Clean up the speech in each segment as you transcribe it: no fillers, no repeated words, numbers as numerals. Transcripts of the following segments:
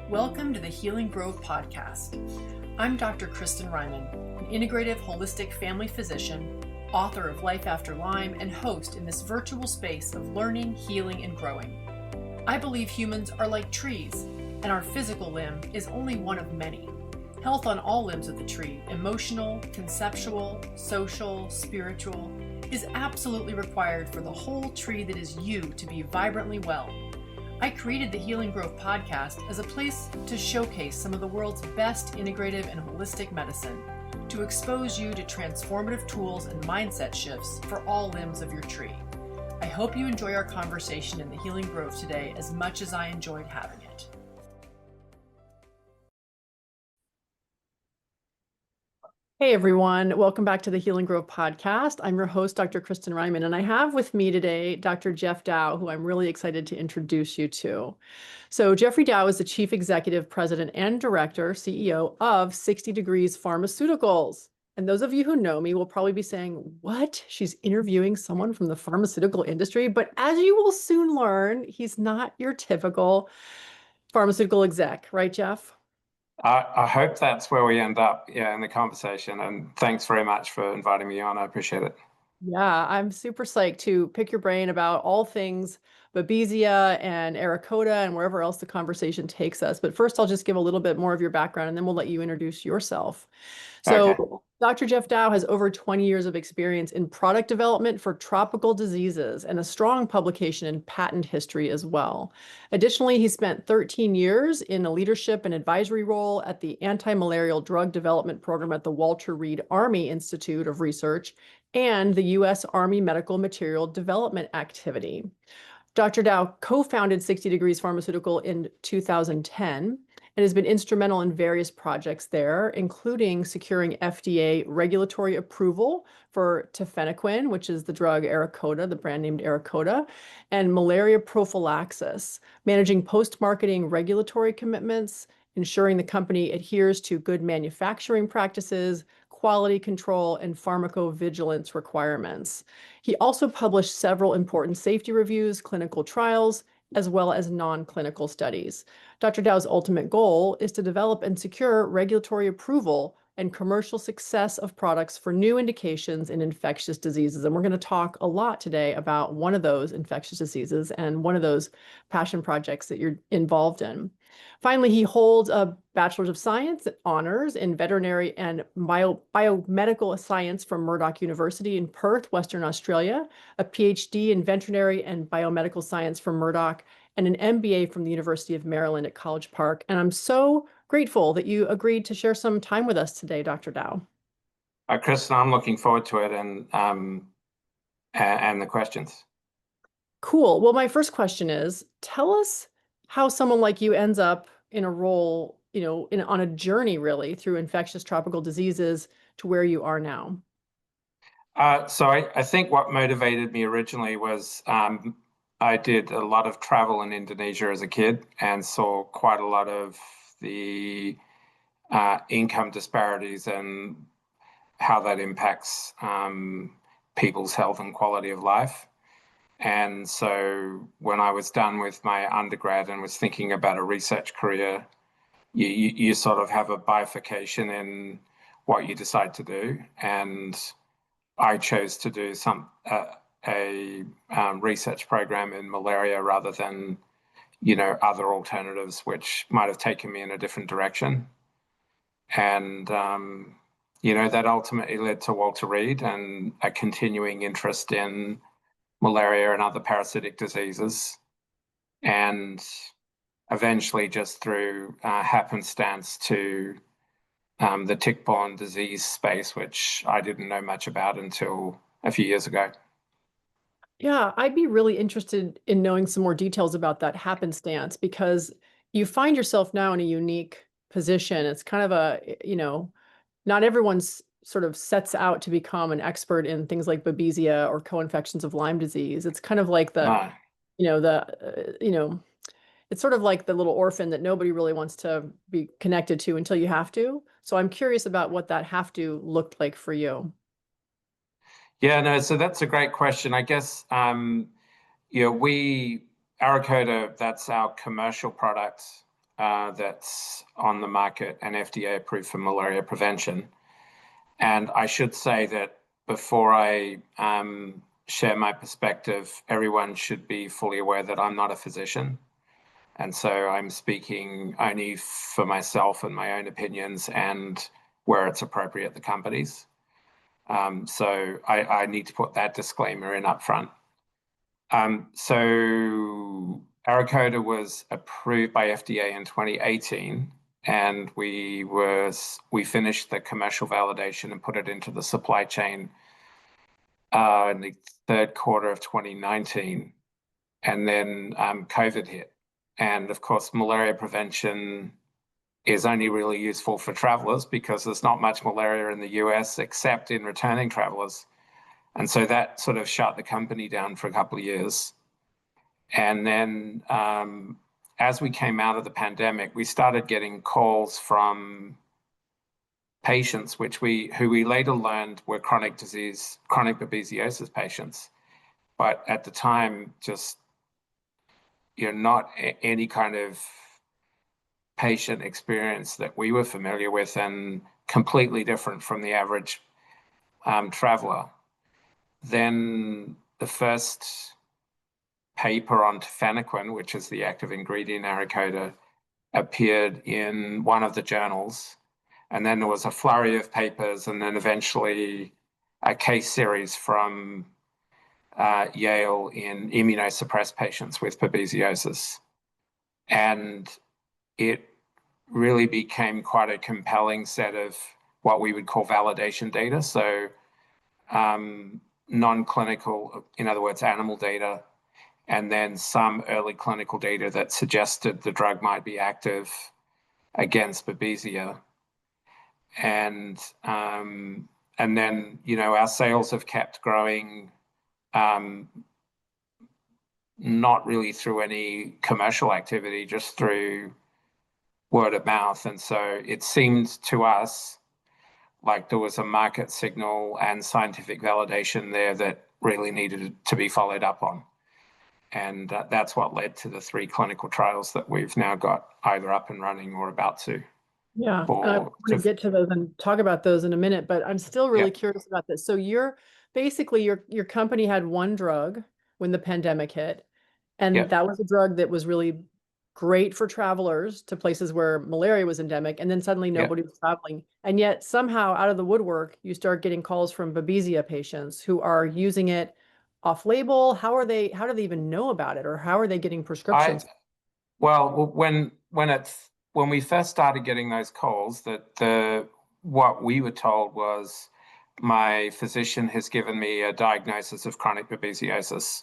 Welcome to the Healing Grove podcast. I'm Dr. Kristen Ryman, an integrative holistic family physician, author of Life After Lyme, and host in this virtual space of learning, healing, and growing. I believe humans are like trees, and our physical limb is only one of many. Health on all limbs of the tree, emotional, conceptual, social, spiritual, is absolutely required for the whole tree that is you to be vibrantly well. I created the Healing Grove podcast as a place to showcase some of the world's best integrative and holistic medicine, to expose you to transformative tools and mindset shifts for all limbs of your tree. I hope you enjoy our conversation in the Healing Grove today as much as I enjoyed having it. Hey everyone, welcome back to the Healing Grove podcast. I'm your host, Dr. Kristen Ryman, and I have with me today Dr. Geoff Dow, who I'm really excited to introduce you to. So Jeffrey Dow is the Chief Executive, President, and Director, CEO of 60 Degrees Pharmaceuticals. And those of you who know me will probably be saying, what? She's interviewing someone from the pharmaceutical industry? But as you will soon learn, he's not your typical pharmaceutical exec, right, Geoff? I hope that's where we end up, in the conversation. And thanks very much for inviting me on. I appreciate it. Yeah, I'm super psyched to pick your brain about all things Babesia and Arakoda and wherever else the conversation takes us. But first, I'll just give a little bit more of your background, and then we'll let you introduce yourself. So Okay. Dr. Geoff Dow has over 20 years of experience in product development for tropical diseases and a strong publication and patent history as well. Additionally, he spent 13 years in a leadership and advisory role at the anti-malarial drug development program at the Walter Reed Army Institute of Research and the U.S. Army Medical Material Development Activity. Dr. Dow co-founded 60 Degrees Pharmaceutical in 2010 and has been instrumental in various projects there, including securing FDA regulatory approval for Tafenoquine, which is the drug Arakoda, the brand named Arakoda, and malaria prophylaxis, managing post-marketing regulatory commitments, ensuring the company adheres to good manufacturing practices, quality control, and pharmacovigilance requirements. He also published several important safety reviews, clinical trials, as well as non-clinical studies. Dr. Dow's ultimate goal is to develop and secure regulatory approval and commercial success of products for new indications in infectious diseases. And we're going to talk a lot today about one of those infectious diseases and one of those passion projects that you're involved in. Finally, he holds a Bachelor's of Science honors in veterinary and biomedical science from Murdoch University in Perth, Western Australia, a PhD in veterinary and biomedical science from Murdoch, and an MBA from the University of Maryland at College Park. And I'm so grateful that you agreed to share some time with us today, Dr. Dow. Kristen, I'm looking forward to it and the questions. Cool. Well, my first question is, tell us how someone like you ends up in a role, on a journey really through infectious tropical diseases to where you are now. So I think what motivated me originally was I did a lot of travel in Indonesia as a kid and saw quite a lot of the income disparities and how that impacts people's health and quality of life. And so when I was done with my undergrad and was thinking about a research career, you sort of have a bifurcation in what you decide to do. And I chose to do a research program in malaria rather than, other alternatives, which might have taken me in a different direction. And, that ultimately led to Walter Reed and a continuing interest in malaria and other parasitic diseases. And eventually, just through happenstance to the tick-borne disease space, which I didn't know much about until a few years ago. Yeah, I'd be really interested in knowing some more details about that happenstance because you find yourself now in a unique position. It's kind of not everyone's sort of sets out to become an expert in things like Babesia or co-infections of Lyme disease. It's kind of like it's sort of like the little orphan that nobody really wants to be connected to until you have to. So I'm curious about what that have to looked like for you. Yeah, no, so that's a great question. I guess, Arakoda, that's our commercial product. that's on the market and FDA approved for malaria prevention. And I should say that before I share my perspective, everyone should be fully aware that I'm not a physician. And so I'm speaking only for myself and my own opinions and where it's appropriate, the companies. So I need to put that disclaimer in up front. So Arakoda was approved by FDA in 2018, and we finished the commercial validation and put it into the supply chain in the third quarter of 2019, and then COVID hit. And of course, malaria prevention is only really useful for travelers because there's not much malaria in the US except in returning travelers. And so that sort of shut the company down for a couple of years. And then as we came out of the pandemic, we started getting calls from patients, who we later learned were chronic babesiosis patients. But at the time, just not any kind of patient experience that we were familiar with, and completely different from the average traveler. Then the first paper on Tafenoquine, which is the active ingredient in Arakoda, appeared in one of the journals. And then there was a flurry of papers, and then eventually a case series from Yale in immunosuppressed patients with babesiosis. And it really became quite a compelling set of what we would call validation data. So non-clinical, in other words, animal data, and then some early clinical data that suggested the drug might be active against Babesia. And then, our sales have kept growing, not really through any commercial activity, just through word of mouth. And so it seemed to us like there was a market signal and scientific validation there that really needed to be followed up on. And that's what led to the 3 clinical trials that we've now got either up and running or about to. Yeah, and I want to get to those and talk about those in a minute, but I'm still really curious about this. So basically your company had one drug when the pandemic hit, and that was a drug that was really great for travelers to places where malaria was endemic, and then suddenly nobody was traveling. And yet somehow out of the woodwork, you start getting calls from Babesia patients who are using it off label. How do they even know about it, or how are they getting prescriptions? When we first started getting those calls, what we were told was, my physician has given me a diagnosis of chronic babesiosis,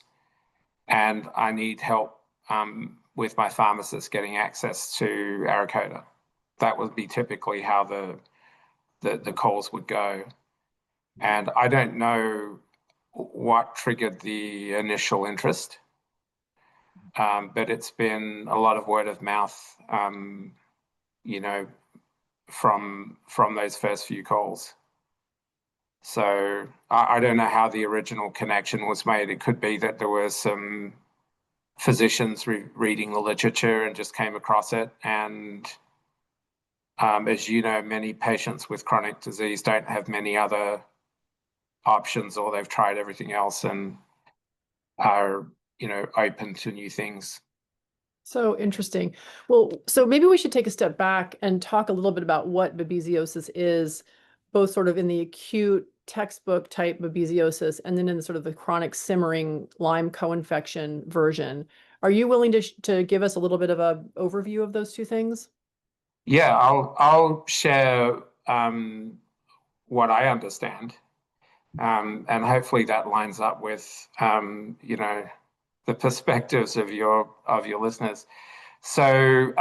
and I need help with my pharmacist getting access to Arakoda. That would be typically how the calls would go. And I don't know what triggered the initial interest, but it's been a lot of word of mouth, from those first few calls. So I don't know how the original connection was made. It could be that there were some physicians reading the literature and just came across it. And as you know, many patients with chronic disease don't have many other options, or they've tried everything else and are, open to new things. So interesting. Well, so maybe we should take a step back and talk a little bit about what babesiosis is, both sort of in the acute textbook type babesiosis and then in the sort of the chronic simmering Lyme co-infection version. Are you willing to give us a little bit of an overview of those two things? Yeah, I'll share what I understand, and hopefully that lines up with the perspectives of your listeners. So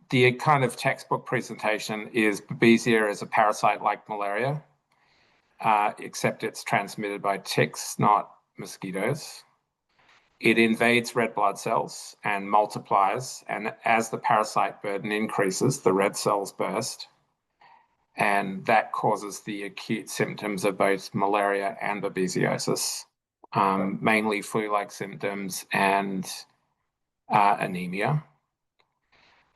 the kind of textbook presentation is Babesia is a parasite like malaria, except it's transmitted by ticks, not mosquitoes. It invades red blood cells and multiplies, and as the parasite burden increases, the red cells burst, and that causes the acute symptoms of both malaria and babesiosis, mainly flu-like symptoms and anemia.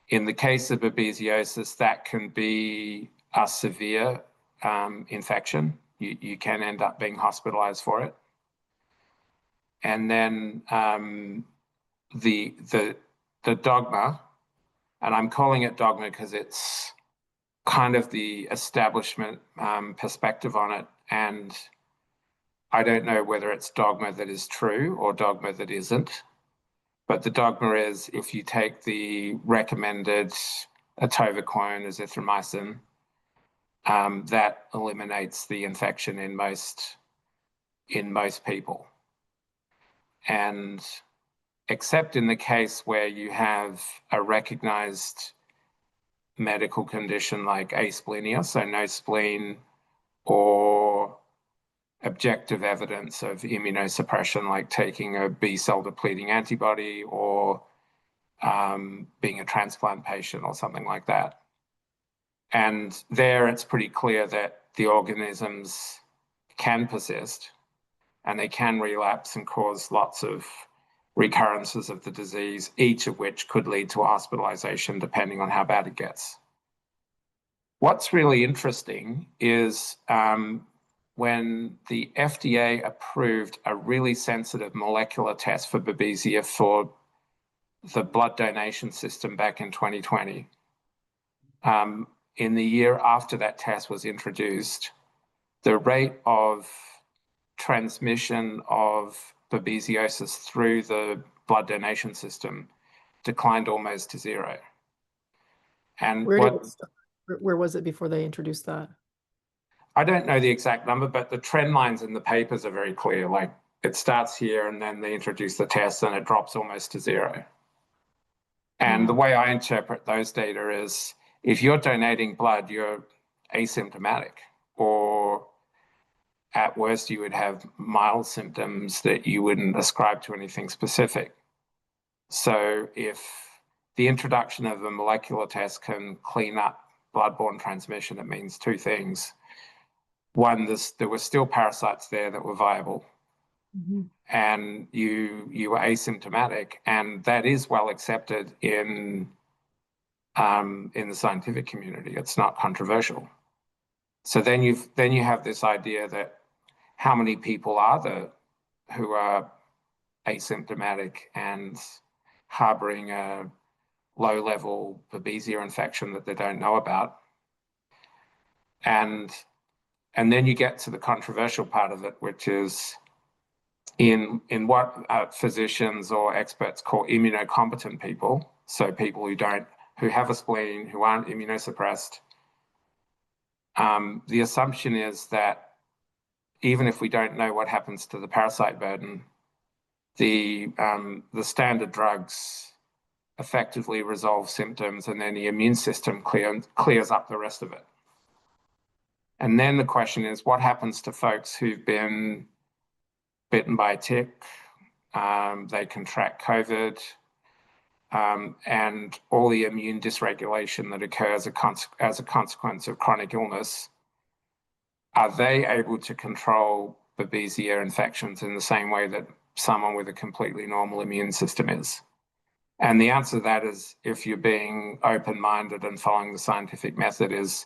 In the case of babesiosis, that can be a severe infection. You can end up being hospitalized for it. And then the dogma, and I'm calling it dogma because it's kind of the establishment perspective on it. And I don't know whether it's dogma that is true or dogma that isn't. But the dogma is if you take the recommended Tafenoquine, azithromycin, that eliminates the infection in most people. And except in the case where you have a recognized medical condition like asplenia, so no spleen, or objective evidence of immunosuppression like taking a B-cell depleting antibody or being a transplant patient or something like that. And there it's pretty clear that the organisms can persist and they can relapse and cause lots of recurrences of the disease, each of which could lead to hospitalization depending on how bad it gets. What's really interesting is when the FDA approved a really sensitive molecular test for Babesia for the blood donation system back in 2020. In the year after that test was introduced, the rate of transmission of babesiosis through the blood donation system declined almost to zero. And Where was it before they introduced that? I don't know the exact number, but the trend lines in the papers are very clear. Like it starts here and then they introduce the test and it drops almost to zero. And the way I interpret those data is if you're donating blood, you're asymptomatic, or at worst, you would have mild symptoms that you wouldn't ascribe to anything specific. So if the introduction of a molecular test can clean up bloodborne transmission, it means two things. One, there were still parasites there that were viable. Mm-hmm. And you were asymptomatic, and that is well accepted in the scientific community. It's not controversial. So then you have this idea that how many people are there who are asymptomatic and harboring a low-level Babesia infection that they don't know about, and then you get to the controversial part of it, which is in what physicians or experts call immunocompetent people, so people who have a spleen, who aren't immunosuppressed. The assumption is that even if we don't know what happens to the parasite burden, the standard drugs effectively resolve symptoms, and then the immune system clears up the rest of it. And then the question is, what happens to folks who've been bitten by a tick, they contract COVID, and all the immune dysregulation that occurs as a consequence of chronic illness? Are they able to control Babesia infections in the same way that someone with a completely normal immune system is? And the answer to that is, if you're being open-minded and following the scientific method, is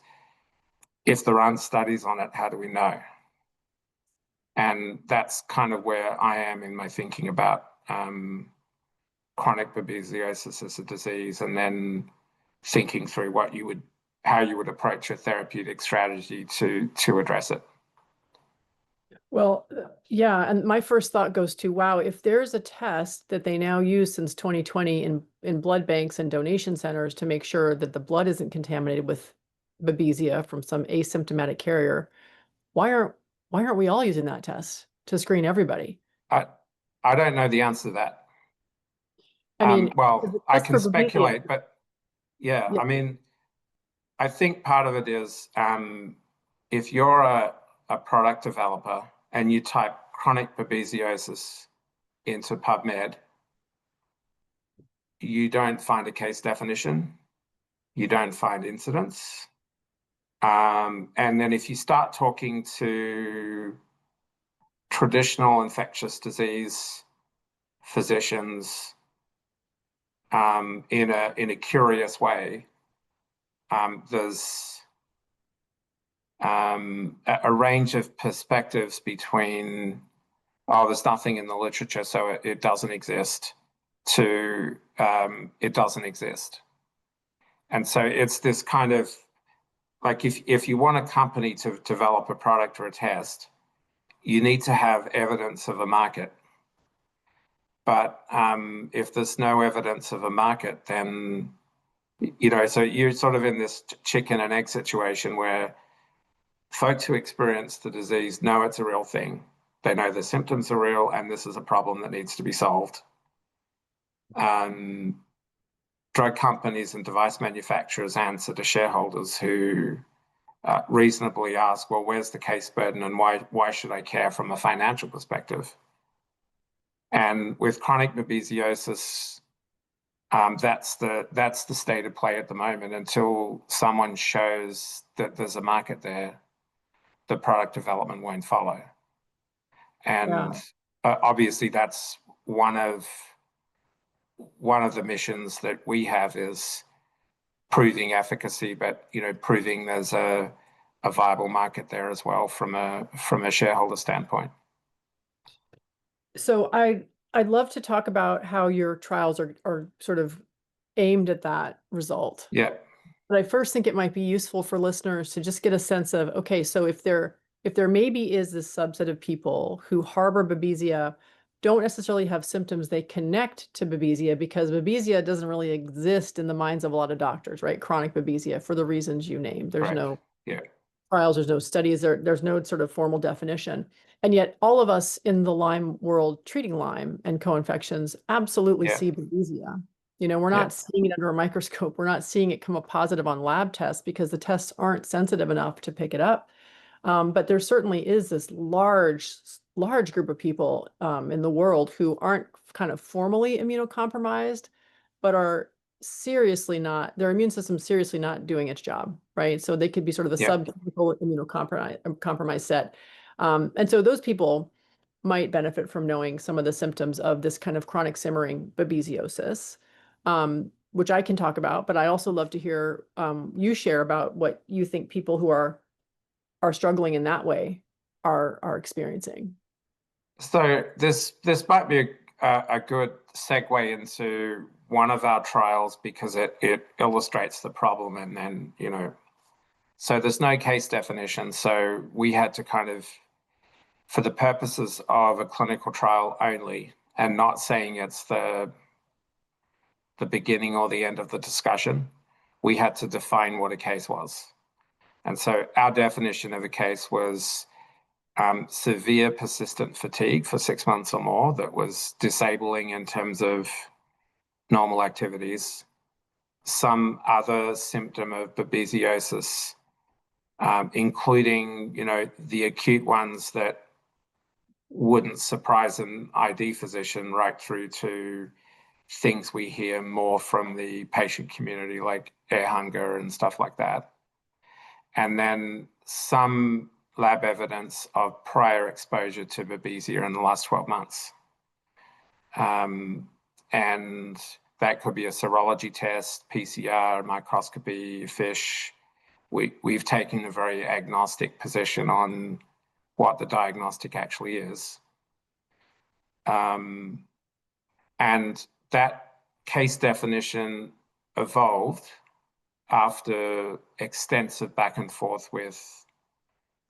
if there aren't studies on it, how do we know? And that's kind of where I am in my thinking about chronic babesiosis as a disease, and then thinking through how you would approach a therapeutic strategy to address it. Well, yeah, and my first thought goes to, wow, if there's a test that they now use since 2020 in blood banks and donation centers to make sure that the blood isn't contaminated with Babesia from some asymptomatic carrier, why aren't we all using that test to screen everybody? I don't know the answer to that. I mean, well, I can speculate, Babesia. but yeah, I mean, I think part of it is if you're a product developer and you type chronic babesiosis into PubMed, you don't find a case definition, you don't find incidence. And then if you start talking to traditional infectious disease physicians, in a curious way. There's a range of perspectives between, oh, there's nothing in the literature, so it doesn't exist, to it doesn't exist. And so it's this kind of, like, if you want a company to develop a product or a test, you need to have evidence of a market. But if there's no evidence of a market, then, so you're sort of in this chicken and egg situation where folks who experience the disease know it's a real thing. They know the symptoms are real and this is a problem that needs to be solved. Drug companies and device manufacturers answer to shareholders who reasonably ask, well, where's the case burden and why should I care from a financial perspective? And with chronic babesiosis, that's the state of play at the moment. Until someone shows that there's a market there, the product development won't follow. And obviously, that's one of the missions that we have, is proving efficacy, but proving there's a viable market there as well from a shareholder standpoint. So I'd love to talk about how your trials are sort of aimed at that result. Yeah. But I first think it might be useful for listeners to just get a sense of, okay, so if there maybe is this subset of people who harbor Babesia, don't necessarily have symptoms they connect to Babesia, because Babesia doesn't really exist in the minds of a lot of doctors, right? Chronic Babesia, for the reasons you named. There's no trials, there's no studies, there's no sort of formal definition. And yet all of us in the Lyme world treating Lyme and co-infections absolutely see Babesia. We're not seeing it under a microscope. We're not seeing it come up positive on lab tests because the tests aren't sensitive enough to pick it up. But there certainly is this large group of people in the world who aren't kind of formally immunocompromised, but are seriously not, their immune system seriously not doing its job, right? So they could be sort of the subclinical immunocompromised set. And so those people might benefit from knowing some of the symptoms of this kind of chronic simmering babesiosis, which I can talk about, but I also love to hear you share about what you think people who are struggling in that way are experiencing. So this might be a good segue into one of our trials, because it illustrates the problem. And then, so there's no case definition. So we had to kind of, for the purposes of a clinical trial only, and not saying it's the beginning or the end of the discussion, we had to define what a case was. And so our definition of a case was severe persistent fatigue for 6 months or more that was disabling in terms of normal activities, some other symptom of babesiosis, including, the acute ones that wouldn't surprise an ID physician, right through to things we hear more from the patient community, like air hunger and stuff like that. And then some lab evidence of prior exposure to Babesia in the last 12 months. And that could be a serology test, PCR, microscopy, FISH. We've taken a very agnostic position on what the diagnostic actually is. And that case definition evolved after extensive back and forth with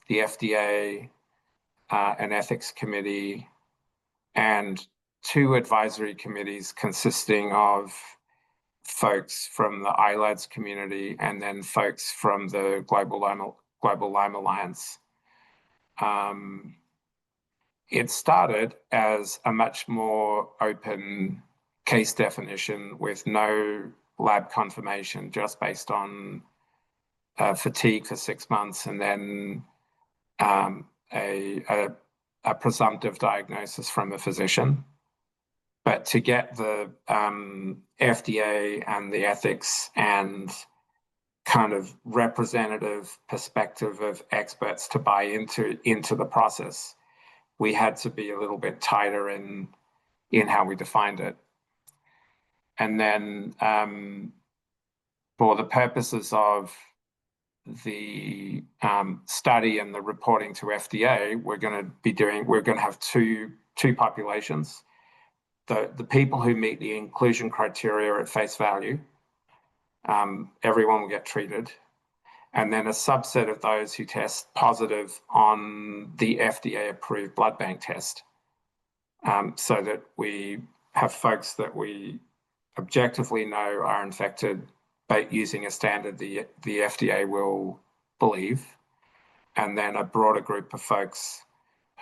the FDA, an ethics committee, and 2 advisory committees consisting of folks from the ILADS community and then folks from the Global Lyme Alliance. It started as a much more open case definition with no lab confirmation, just based on fatigue for 6 months, and then a presumptive diagnosis from a physician. But to get the FDA and the ethics and kind of representative perspective of experts to buy into the process, we had to be a little bit tighter in how we defined it. And then for the purposes of the study and the reporting to FDA, we're going to have two populations. The people who meet the inclusion criteria at face value, everyone will get treated. And then a subset of those who test positive on the FDA-approved blood bank test, so that we have folks that we objectively know are infected, but using a standard the FDA will believe, and then a broader group of folks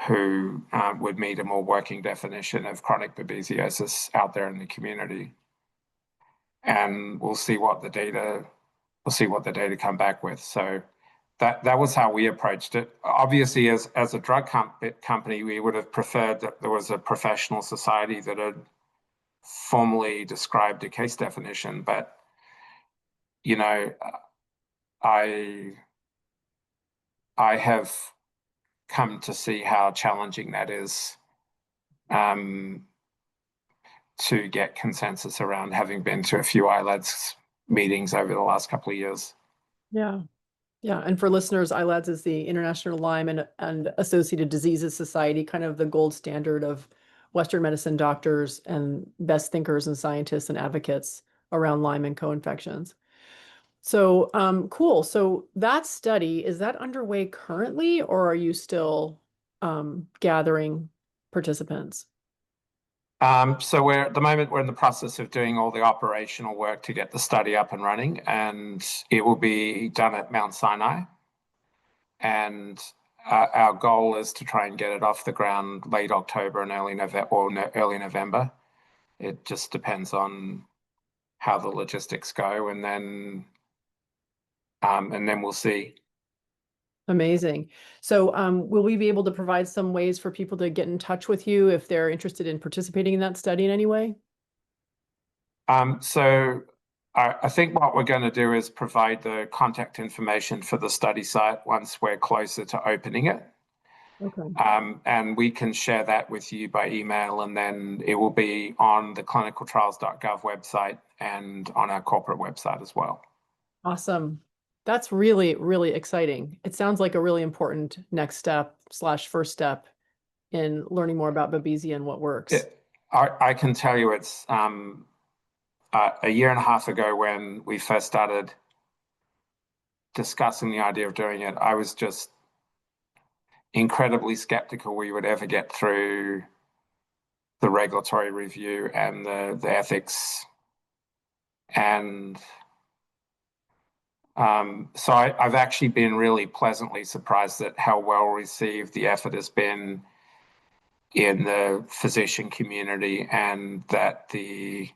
who would meet a more working definition of chronic babesiosis out there in the community. And we'll see what the data come back with. So that was how we approached it. Obviously, as a drug company, we would have preferred that there was a professional society that had formally described a case definition, but I have come to see how challenging that is to get consensus around, having been to a few ILADS meetings over the last couple of years. Yeah. Yeah. And for listeners, ILADS is the International Lyme and Associated Diseases Society, kind of the gold standard of Western medicine doctors and best thinkers and scientists and advocates around Lyme and co-infections. So cool. So that study, is that underway currently, or are you still gathering participants? So at the moment, we're in the process of doing all the operational work to get the study up and running, and it will be done at Mount Sinai. And our goal is to try and get it off the ground late October and early November. It just depends on how the logistics go, and then we'll see. Amazing. So will we be able to provide some ways for people to get in touch with you if they're interested in participating in that study in any way? So I think what we're going to do is provide the contact information for the study site once we're closer to opening it. Okay. And we can share that with you by email, and then it will be on the clinicaltrials.gov website and on our corporate website as well. Awesome. That's really, really exciting. It sounds like a really important next step / first step in learning more about Babesia and what works. I can tell you it's a year and a half ago when we first started discussing the idea of doing it, I was just incredibly skeptical we would ever get through the regulatory review and the ethics. And so I've actually been really pleasantly surprised at how well received the effort has been in the physician community, and that the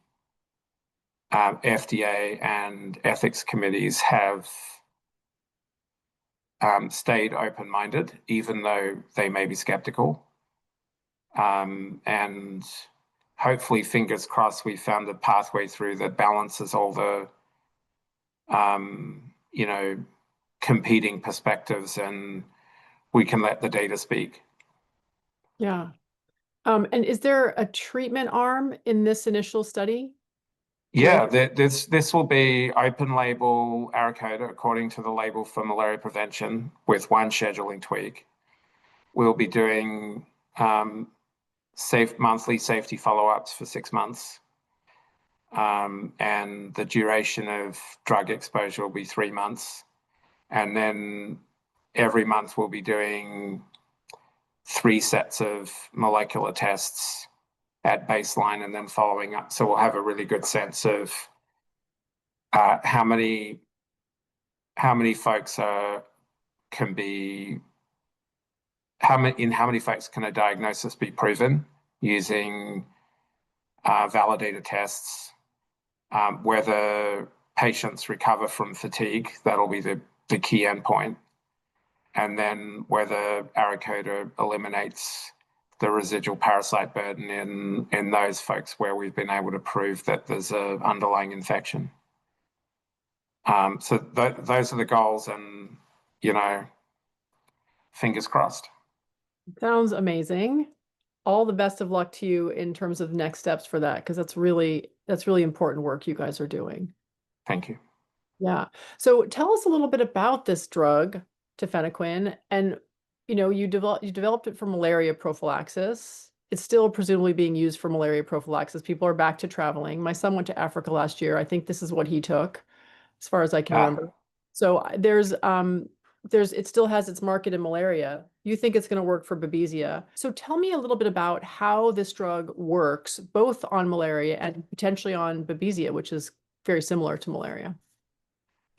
FDA and ethics committees have stayed open-minded, even though they may be skeptical. And hopefully, fingers crossed, we found a pathway through that balances all the competing perspectives, and we can let the data speak. Yeah. And is there a treatment arm in this initial study? Yeah, this will be open label Arakoda according to the label for malaria prevention with one scheduling tweak. We'll be doing monthly safety follow-ups for 6 months. And the duration of drug exposure will be 3 months. And then every month we'll be doing 3 sets of molecular tests at baseline and then following up. So we'll have a really good sense of how many folks in how many folks can a diagnosis be proven using validated tests, whether patients recover from fatigue, that'll be the key endpoint, and then whether Arakoda eliminates the residual parasite burden in those folks where we've been able to prove that there's an underlying infection. So those are the goals, and fingers crossed. Sounds amazing. All the best of luck to you in terms of next steps for that, because it's That's really important work you guys are doing. Thank you. Yeah. So tell us a little bit about this drug, tafenoquine, and you developed it for malaria prophylaxis. It's still presumably being used for malaria prophylaxis. People are back to traveling. My son went to Africa last year. I think this is what he took, as far as I can Ah, remember. So it still has its market in malaria. You think it's going to work for Babesia. So tell me a little bit about how this drug works, both on malaria and potentially on Babesia, which is very similar to malaria.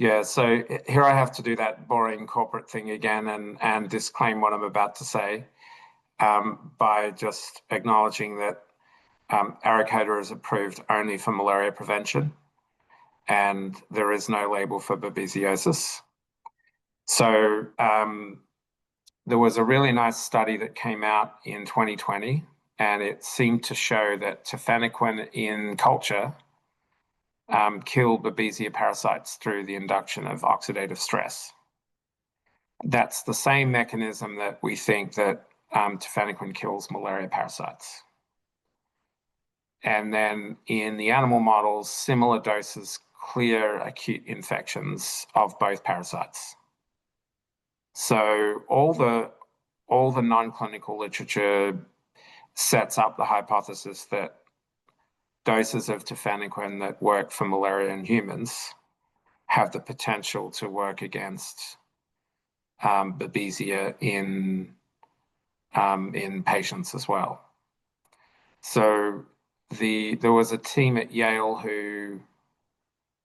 yeah, so here I have to do that boring corporate thing again and disclaim what I'm about to say by just acknowledging that Arakoda is approved only for malaria prevention, and there is no label for babesiosis. So there was a really nice study that came out in 2020, and it seemed to show that tafenoquine in culture killed Babesia parasites through the induction of oxidative stress. That's the same mechanism that we think that tafenoquine kills malaria parasites. And then in the animal models, similar doses clear acute infections of both parasites. So all the non-clinical literature sets up the hypothesis that doses of tafenoquine that work for malaria in humans have the potential to work against Babesia in patients as well. So there was a team at Yale who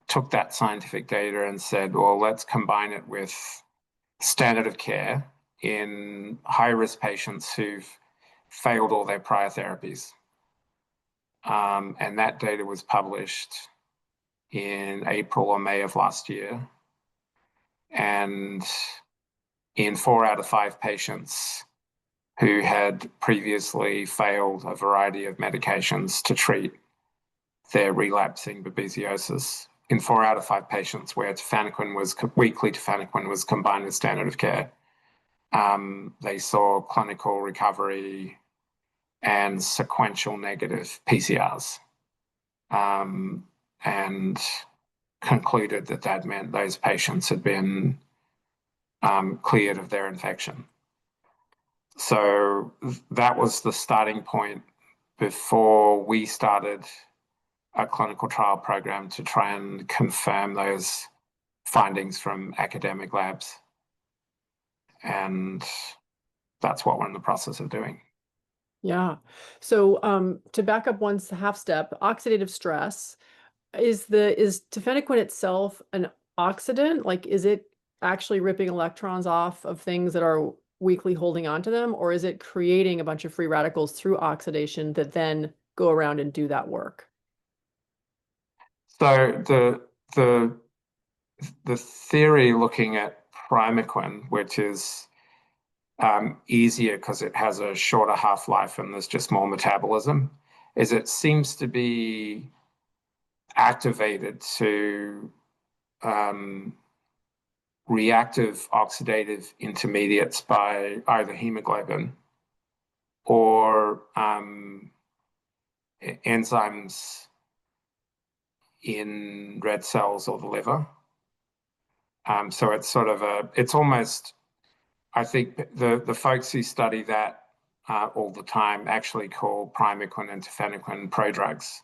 took that scientific data and said, well, let's combine it with standard of care in high-risk patients who've failed all their prior therapies. And that data was published in April or May of last year. And in 4 out of 5 patients who had previously failed a variety of medications to treat their relapsing babesiosis, in 4 out of 5 patients where weekly tafenoquine was combined with standard of care, they saw clinical recovery and sequential negative PCRs, and concluded that that meant those patients had been cleared of their infection. So that was the starting point before we started a clinical trial program to try and confirm those findings from academic labs. And that's what we're in the process of doing. Yeah. So to back up one half step, oxidative stress, is tafenoquine itself an oxidant? Like, is it actually ripping electrons off of things that are weakly holding onto them, or is it creating a bunch of free radicals through oxidation that then go around and do that work? So the theory looking at primaquine, which is easier because it has a shorter half-life and there's just more metabolism, is it seems to be activated to reactive oxidative intermediates by either hemoglobin or enzymes in red cells or the liver. So it's sort of it's almost, I think the folks who study that all the time actually call primaquine and tafenoquine prodrugs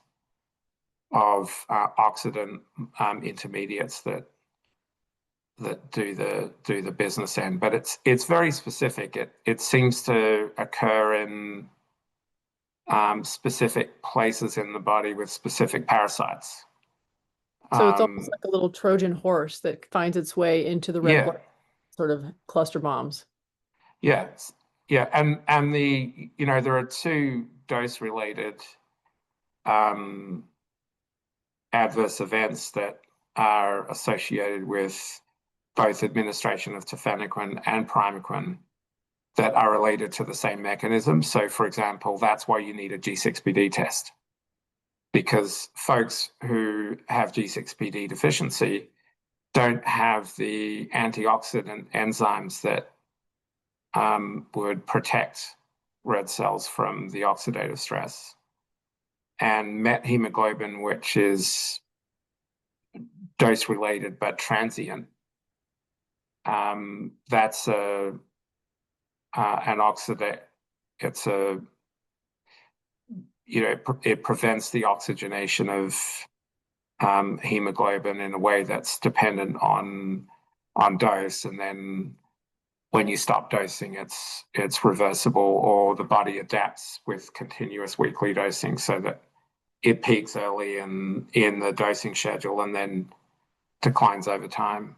of oxidant intermediates that do the business end, but it's very specific. It seems to occur in specific places in the body with specific parasites. So it's almost like a little Trojan horse that finds its way into the red Yeah, blood, sort of cluster bombs. yeah, yeah, and there are 2 dose-related adverse events that are associated with both administration of tafenoquine and primaquine that are related to the same mechanism. So, for example, that's why you need a G6PD test, because folks who have G6PD deficiency don't have the antioxidant enzymes that would protect red cells from the oxidative stress. and met hemoglobin, which is dose related but transient. That's an oxidant. It's it prevents the oxygenation of hemoglobin in a way that's dependent on dose, and then when you stop dosing, it's reversible, or the body adapts with continuous weekly dosing so that it peaks early in the dosing schedule and then declines over time.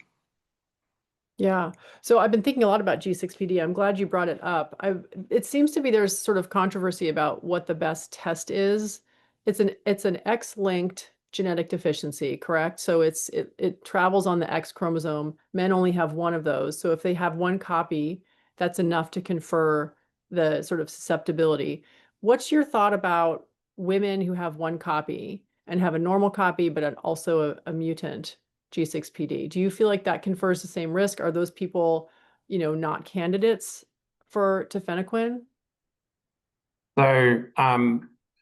Yeah. So I've been thinking a lot about G6PD. I'm glad you brought it up. It seems to be there's sort of controversy about what the best test is. It's an X-linked genetic deficiency, correct? So it travels on the X chromosome. Men only have one of those. So if they have one copy, that's enough to confer the sort of susceptibility. What's your thought about women who have one copy and have a normal copy, but also a mutant G6PD? Do you feel like that confers the same risk? Are those people, not candidates for tafenoquine? So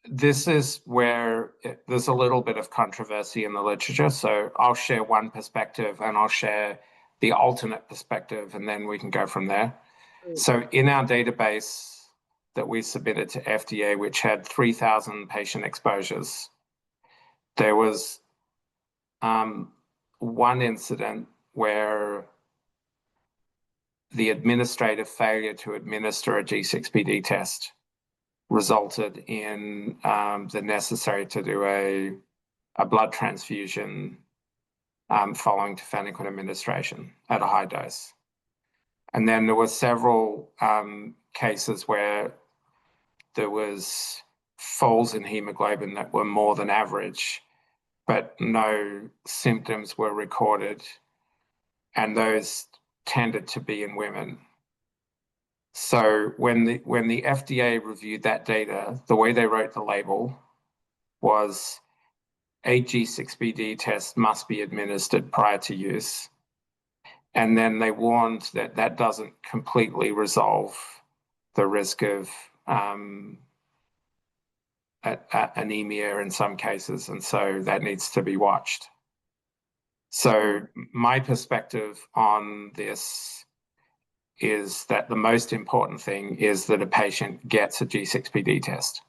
this is where there's a little bit of controversy in the literature. So I'll share one perspective and I'll share the alternate perspective, and then we can go from there. Great. So in our database that we submitted to FDA, which had 3,000 patient exposures, there was one incident where the administrative failure to administer a G6PD test resulted in the necessary to do a blood transfusion following tafenoquine administration at a high dose. And then there were several cases where there was falls in hemoglobin that were more than average, but no symptoms were recorded, and those tended to be in women. So when the FDA reviewed that data, the way they wrote the label was a G6PD test must be administered prior to use. And then they warned that that doesn't completely resolve the risk of anemia in some cases, and so that needs to be watched. So my perspective on this is that the most important thing is that a patient gets a G6PD test,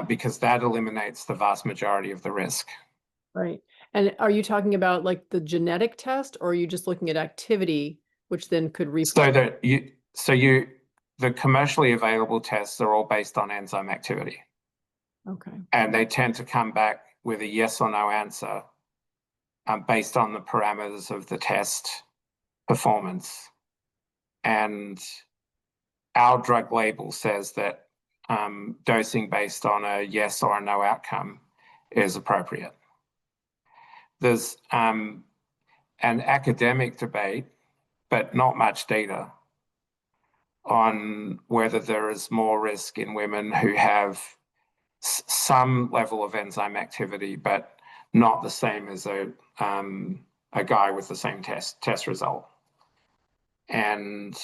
because that eliminates the vast majority of the risk. Right. And are you talking about like the genetic test, or are you just looking at activity, which then could replicate? The commercially available tests are all based on enzyme activity. Okay. And they tend to come back with a yes or no answer based on the parameters of the test performance. And our drug label says that dosing based on a yes or a no outcome is appropriate. There's an academic debate, but not much data, on whether there is more risk in women who have some level of enzyme activity, but not the same as a guy with the same test result. And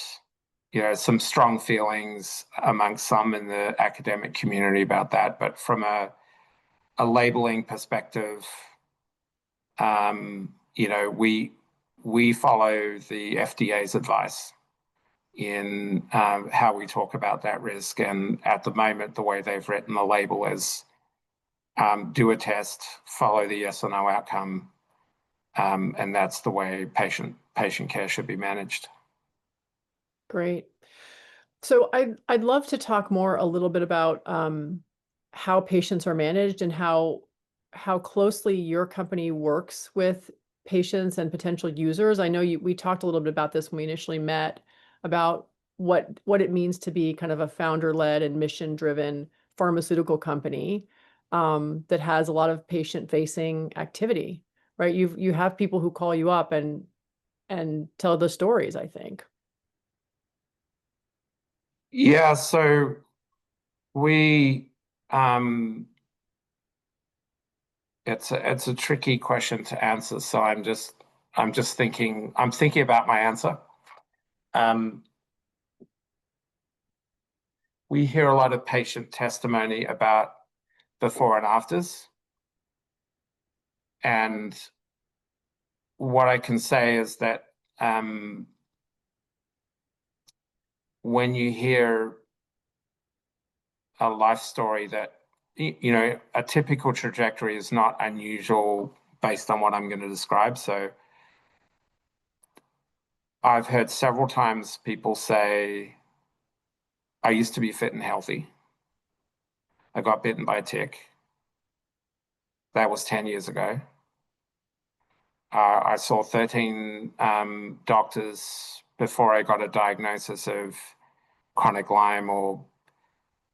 some strong feelings amongst some in the academic community about that. But from a labeling perspective, we follow the FDA's advice in how we talk about that risk. And at the moment, the way they've written the label is do a test, follow the yes or no outcome, and that's the way patient care should be managed. Great. So I'd love to talk more a little bit about how patients are managed and how closely your company works with patients and potential users. I know we talked a little bit about this when we initially met, about what it means to be kind of a founder-led and mission-driven pharmaceutical company that has a lot of patient-facing activity, right? You have people who call you up and tell the stories, I think. Yeah, so we it's a tricky question to answer. So I'm thinking about my answer. We hear a lot of patient testimony about before and afters. And what I can say is that when you hear a life story that, you know, a typical trajectory is not unusual based on what I'm going to describe. So I've heard several times people say, I used to be fit and healthy. I got bitten by a tick. That was 10 years ago. I saw 13 doctors before I got a diagnosis of chronic Lyme or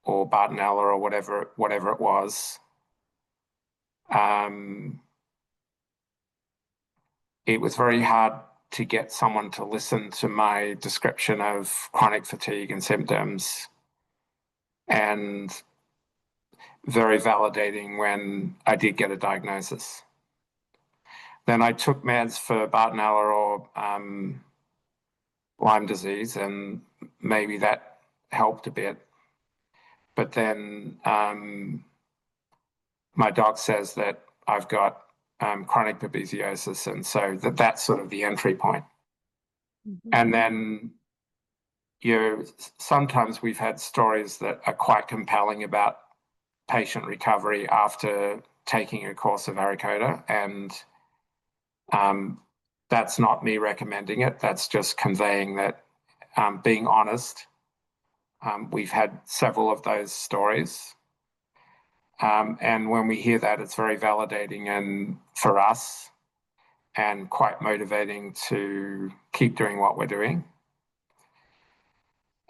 Bartonella or whatever it was. It was very hard to get someone to listen to my description of chronic fatigue and symptoms, and very validating when I did get a diagnosis. Then I took meds for Bartonella or Lyme disease, and maybe that helped a bit. But then my doc says that I've got chronic babesiosis, and so that's sort of the entry point. And then, you know, sometimes we've had stories that are quite compelling about patient recovery after taking a course of Arakoda, and that's not me recommending it. That's just conveying that, being honest. We've had several of those stories. And when we hear that, it's very validating and for us and quite motivating to keep doing what we're doing.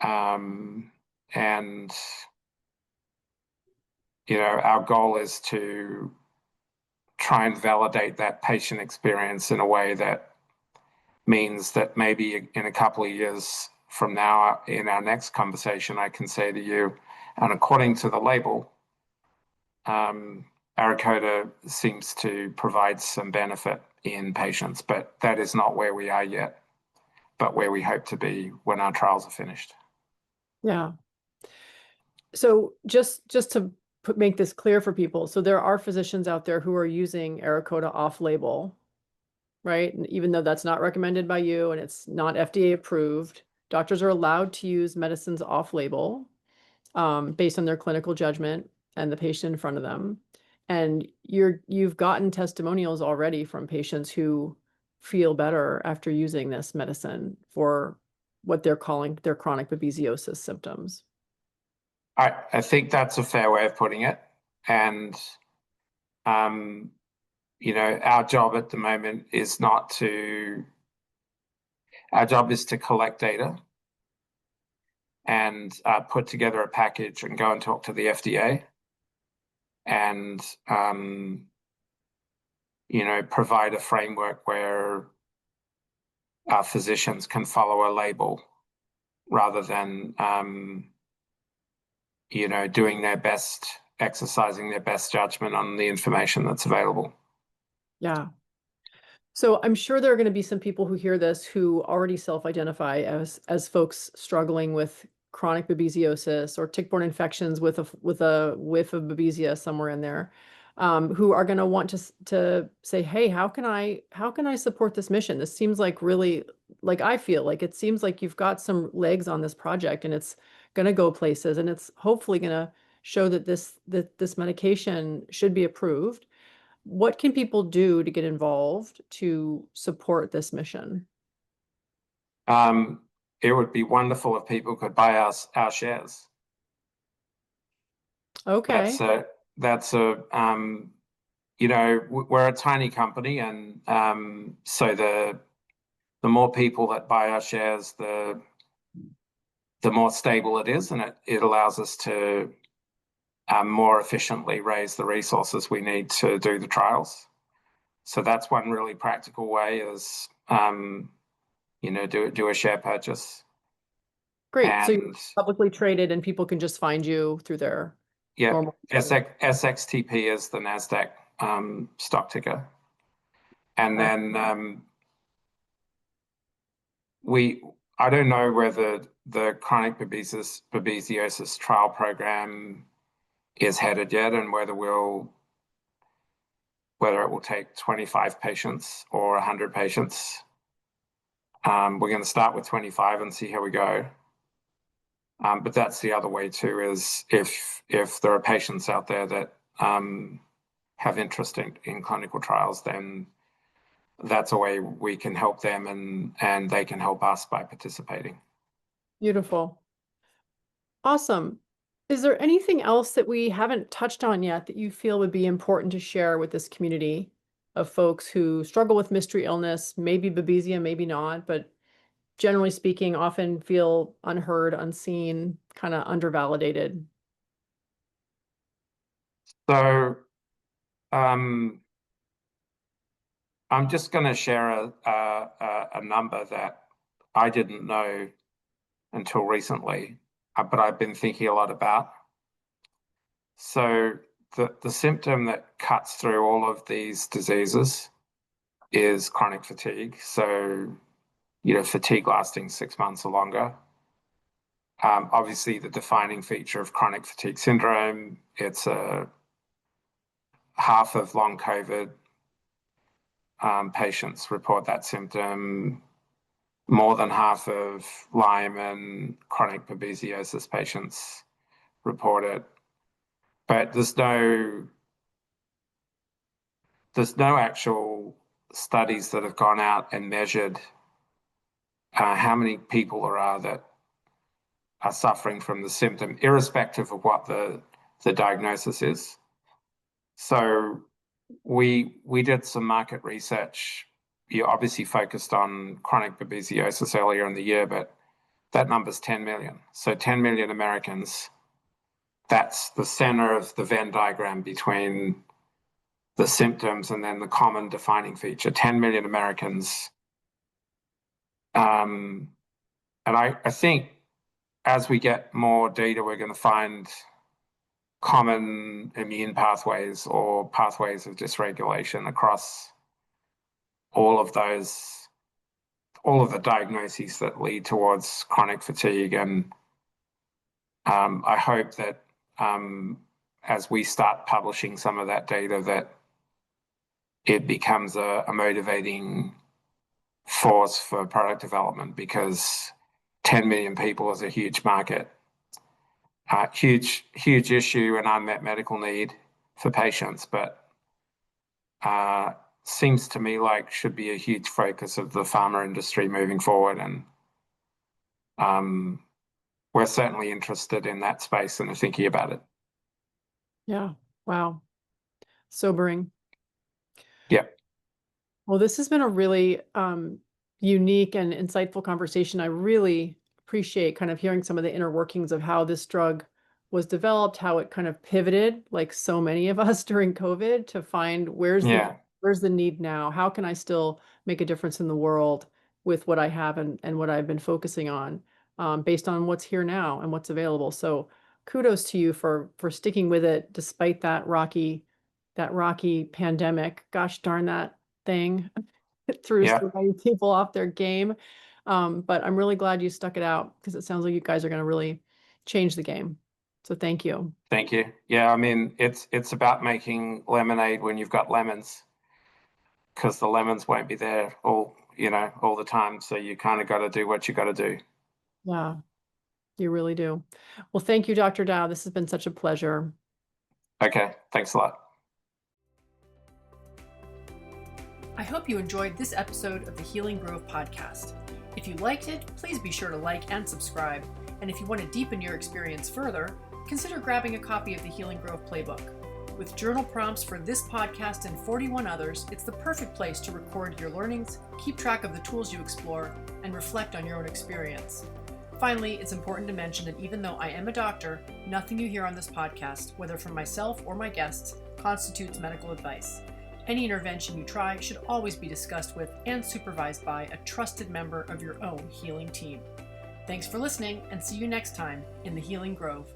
And, you know, our goal is to try and validate that patient experience in a way that means that maybe in a couple of years from now, in our next conversation, I can say to you, and according to the label, Arakoda seems to provide some benefit in patients, but that is not where we are yet, but where we hope to be when our trials are finished. Yeah. So just to make this clear for people, so there are physicians out there who are using Arakoda off-label, right? And even though that's not recommended by you and it's not FDA approved, doctors are allowed to use medicines off-label based on their clinical judgment and the patient in front of them. And you've gotten testimonials already from patients who feel better after using this medicine for what they're calling their chronic babesiosis symptoms. I think that's a fair way of putting it. And, you know, our job at the moment is our job is to collect data and put together a package and go and talk to the FDA and, you know, provide a framework where our physicians can follow a label rather than, you know, doing their best, exercising their best judgment on the information that's available. Yeah. So I'm sure there are going to be some people who hear this who already self-identify as folks struggling with chronic babesiosis or tick-borne infections with a whiff of babesia somewhere in there, who are going to want to say, hey, how can I support this mission? This seems like really, like, I feel like it seems like you've got some legs on this project and it's going to go places, and it's hopefully going to show that this medication should be approved. What can people do to get involved to support this mission? It would be wonderful if people could buy our shares. Okay. That's a you know, we're a tiny company, and so the more people that buy our shares, the more stable it is, and it allows us to more efficiently raise the resources we need to do the trials. So that's one really practical way is, you know, do a share purchase. Great. So you're And publicly traded and people can just find you through their yeah, normal. SXTP is the NASDAQ stock ticker. And Okay. then I don't know whether the chronic babesiosis trial program is headed yet, and whether it will take 25 patients or 100 patients. We're going to start with 25 and see how we go. But that's the other way too, is if there are patients out there that have interest in clinical trials, then that's a way we can help them and they can help us by participating. Beautiful. Awesome. Is there anything else that we haven't touched on yet that you feel would be important to share with this community of folks who struggle with mystery illness, maybe Babesia, maybe not, but generally speaking, often feel unheard, unseen, kind of undervalidated? So I'm just going to share a number that I didn't know until recently, but I've been thinking a lot about. So the symptom that cuts through all of these diseases is chronic fatigue. So, fatigue lasting 6 months or longer. Obviously, the defining feature of chronic fatigue syndrome, it's half of long COVID patients report that symptom. More than half of Lyme and chronic babesiosis patients report it. But there's no actual studies that have gone out and measured how many people there are that are suffering from the symptom, irrespective of what the diagnosis is. So we did some market research. You obviously focused on chronic babesiosis earlier in the year, but that number's 10 million. So 10 million Americans, that's the center of the Venn diagram between the symptoms and then the common defining feature. 10 million Americans. And I think as we get more data, we're going to find common immune pathways or pathways of dysregulation across all of the diagnoses that lead towards chronic fatigue. And I hope that as we start publishing some of that data, that it becomes a motivating force for product development, because 10 million people is a huge market, huge issue and unmet medical need for patients, but seems to me like should be a huge focus of the pharma industry moving forward. And we're certainly interested in that space and are thinking about it. Yeah. Wow. Sobering. Yeah. Well, this has been a really unique and insightful conversation. I really appreciate kind of hearing some of the inner workings of how this drug was developed, how it kind of pivoted, like so many of us during COVID, to find where's the need now? How can I still make a difference in the world with what I have and what I've been focusing on, based on what's here now and what's available. So kudos to you for sticking with it despite that rocky pandemic. Gosh darn that thing. It threw so many people off their game. But I'm really glad you stuck it out, because it sounds like you guys are going to really change the game. So thank you. Thank you. Yeah, I mean, it's about making lemonade when you've got lemons, because the lemons won't be there all the time. So you kind of got to do what you got to do. Yeah, you really do. Well, thank you, Dr. Dow. This has been such a pleasure. Okay, thanks a lot. I hope you enjoyed this episode of the Healing Grove podcast. If you liked it, please be sure to like and subscribe. And if you want to deepen your experience further, consider grabbing a copy of the Healing Grove playbook. With journal prompts for this podcast and 41 others, it's the perfect place to record your learnings, keep track of the tools you explore, and reflect on your own experience. Finally, it's important to mention that even though I am a doctor, nothing you hear on this podcast, whether from myself or my guests, constitutes medical advice. Any intervention you try should always be discussed with and supervised by a trusted member of your own healing team. Thanks for listening, and see you next time in the Healing Grove.